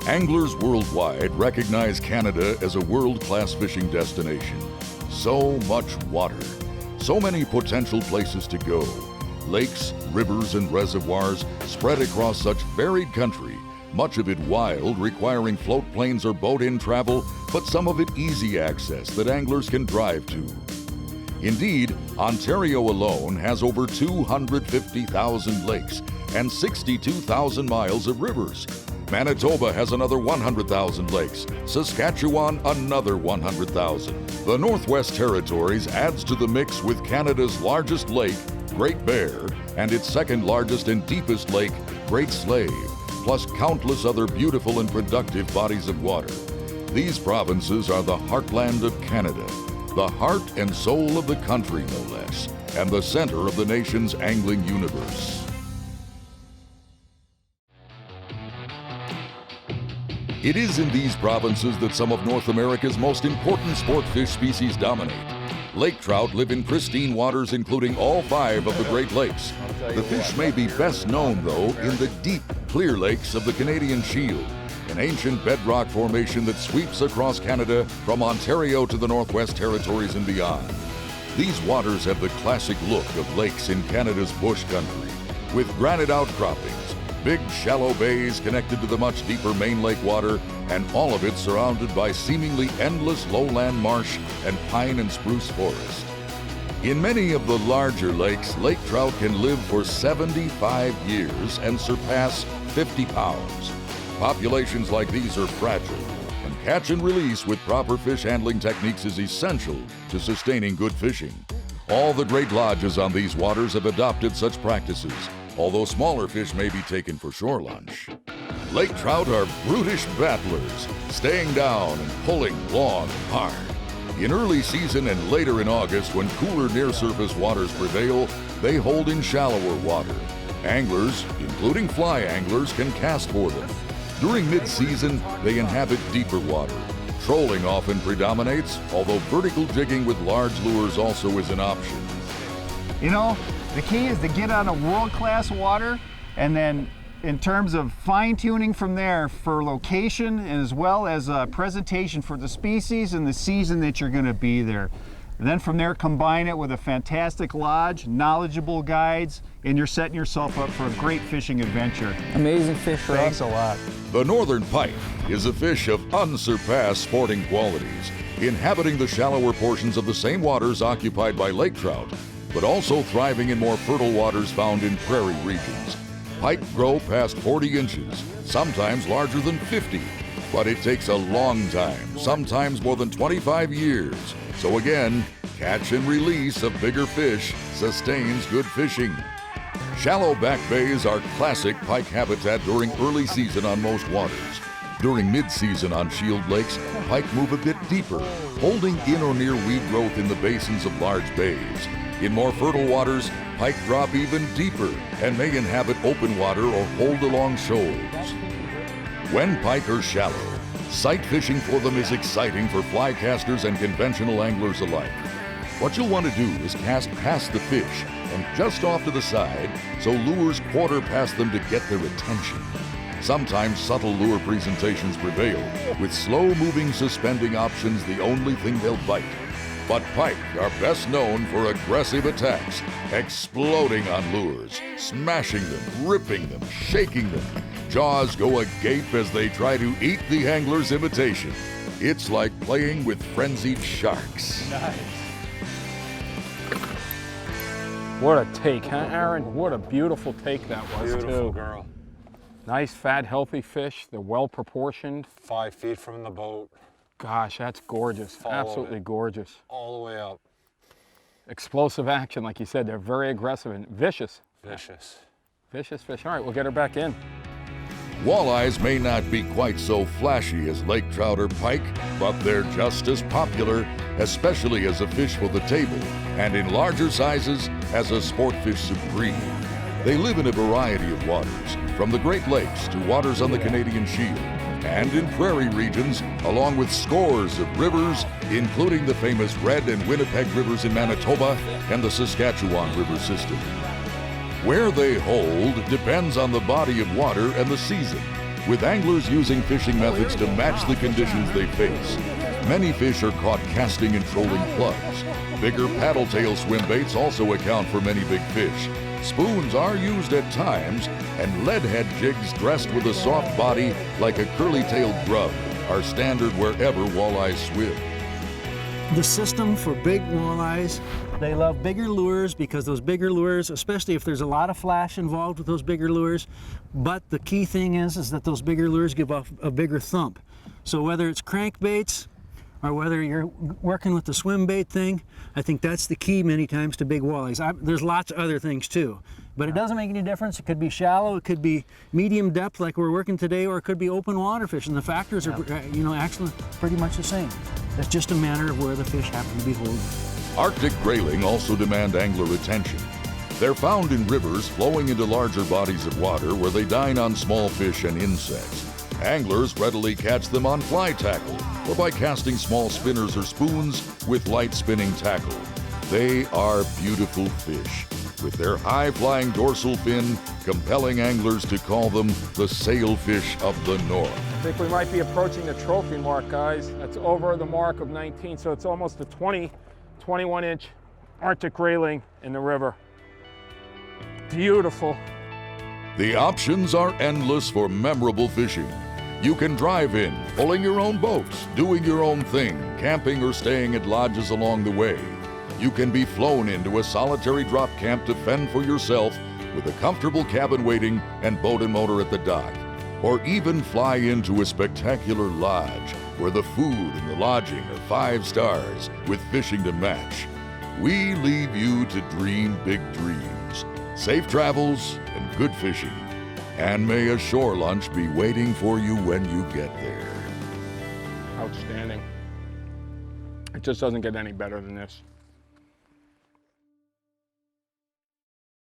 Anglers worldwide recognize Canada as a world-class fishing destination. So much water, so many potential places to go. Lakes, rivers, and reservoirs spread across such varied country, much of it wild, requiring float planes or boat-in travel, but some of it easy access that anglers can drive to. Indeed, Ontario alone has over 250,000 lakes and 62,000 miles of rivers. Manitoba has another 100,000 lakes, Saskatchewan another 100,000. The Northwest Territories adds to the mix with Canada's largest lake, Great Bear, and its second largest and deepest lake, Great Slave, plus countless other beautiful and productive bodies of water. These provinces are the heartland of Canada, the heart and soul of the country, no less, and the center of the nation's angling universe. It is in these provinces that some of North America's most important sport fish species dominate. Lake trout live in pristine waters, including all 5 of the Great Lakes. The fish may be best known, though, in the deep, clear lakes of the Canadian Shield, an ancient bedrock formation that sweeps across Canada from Ontario to the Northwest Territories and beyond. These waters have the classic look of lakes in Canada's bush country, with granite outcroppings, big shallow bays connected to the much deeper main lake water, and all of it surrounded by seemingly endless lowland marsh and pine and spruce forest. In many of the larger lakes, lake trout can live for 75 years and surpass 50 pounds. Populations like these are fragile, and catch and release with proper fish handling techniques is essential to sustaining good fishing. All the great lodges on these waters have adopted such practices, although smaller fish may be taken for shore lunch. Lake trout are brutish battlers, staying down and pulling long and hard. In early season and later in August, when cooler near-surface waters prevail, they hold in shallower water. Anglers, including fly anglers, can cast for them. During mid-season, they inhabit deeper water. Trolling often predominates, although vertical jigging with large lures also is an option. You know, the key is to get on a world-class water, and then in terms of fine-tuning from there for location and as well as presentation for the species and the season that you're going to be there. And then from there, combine it with a fantastic lodge, knowledgeable guides, and you're setting yourself up for a great fishing adventure. Amazing fish, Rob. Thanks a lot. The northern pike is a fish of unsurpassed sporting qualities, inhabiting the shallower portions of the same waters occupied by lake trout, but also thriving in more fertile waters found in prairie regions. Pike grow past 40 inches, sometimes larger than 50, but it takes a long time, sometimes more than 25 years. So again, catch and release of bigger fish sustains good fishing. Shallow back bays are classic pike habitat during early season on most waters. During mid-season on shield lakes, pike move a bit deeper, holding in or near weed growth in the basins of large bays. In more fertile waters, pike drop even deeper and may inhabit open water or hold along shoals. When pike are shallow, sight fishing for them is exciting for fly casters and conventional anglers alike. What you'll want to do is cast past the fish and just off to the side so lures quarter past them to get their attention. Sometimes subtle lure presentations prevail, with slow-moving suspending options the only thing they'll bite. But pike are best known for aggressive attacks, exploding on lures, smashing them, ripping them, shaking them. Jaws go agape as they try to eat the angler's imitation. It's like playing with frenzied sharks. Nice. What a take, huh, Aaron? What a beautiful take that was, Beautiful too. girl. Nice, fat, healthy fish. They're well proportioned. 5 feet from the boat, Gosh, that's gorgeous. Follow Absolutely it. gorgeous. all the way up. Explosive action, like you said. They're very aggressive and vicious. Vicious. Vicious fish. All right, we'll get her back in. Walleyes may not be quite so flashy as lake trout or pike, but they're just as popular, especially as a fish for the table, and in larger sizes as a sport fish supreme. They live in a variety of waters, from the Great Lakes to waters on the Canadian Shield, and in prairie regions, along with scores of rivers, including the famous Red and Winnipeg rivers in Manitoba and the Saskatchewan River system. Where they hold depends on the body of water and the season. with anglers using fishing methods to match the conditions they face. Many fish are caught casting and trolling plugs. Bigger paddle tail swim baits also account for many big fish. Spoons are used at times, and lead head jigs dressed with a soft body like a curly-tailed grub are standard wherever walleyes swim. The system for big walleyes, they love bigger lures because those bigger lures, especially if there's a lot of flash involved with those bigger lures, but the key thing is that those bigger lures give off a bigger thump. So whether it's crankbaits or whether you're working with the swim bait thing, I think that's the key many times to big walleyes. There's lots of other things too, but it doesn't make any difference. It could be shallow, it could be medium depth like we're working today, or it could be open water fishing. The factors are, actually pretty much the same. It's just a matter of where the fish happen to be holding. Arctic grayling also demand angler attention. They're found in rivers flowing into larger bodies of water where they dine on small fish and insects. Anglers readily catch them on fly tackle or by casting small spinners or spoons with light spinning tackle. They are beautiful fish, with their high-flying dorsal fin compelling anglers to call them the sailfish of the north. I think we might be approaching the trophy mark, guys. That's over the mark of 19, so it's almost a 21-inch Arctic grayling in the river. Beautiful. The options are endless for memorable fishing. You can drive in, pulling your own boats, doing your own thing, camping or staying at lodges along the way. You can be flown into a solitary drop camp to fend for yourself with a comfortable cabin waiting and boat and motor at the dock. Or even fly into a spectacular lodge where the food and the lodging are 5 stars with fishing to match. We leave you to dream big dreams. Safe travels and good fishing. And may a shore lunch be waiting for you when you get there. Outstanding. It just doesn't get any better than this.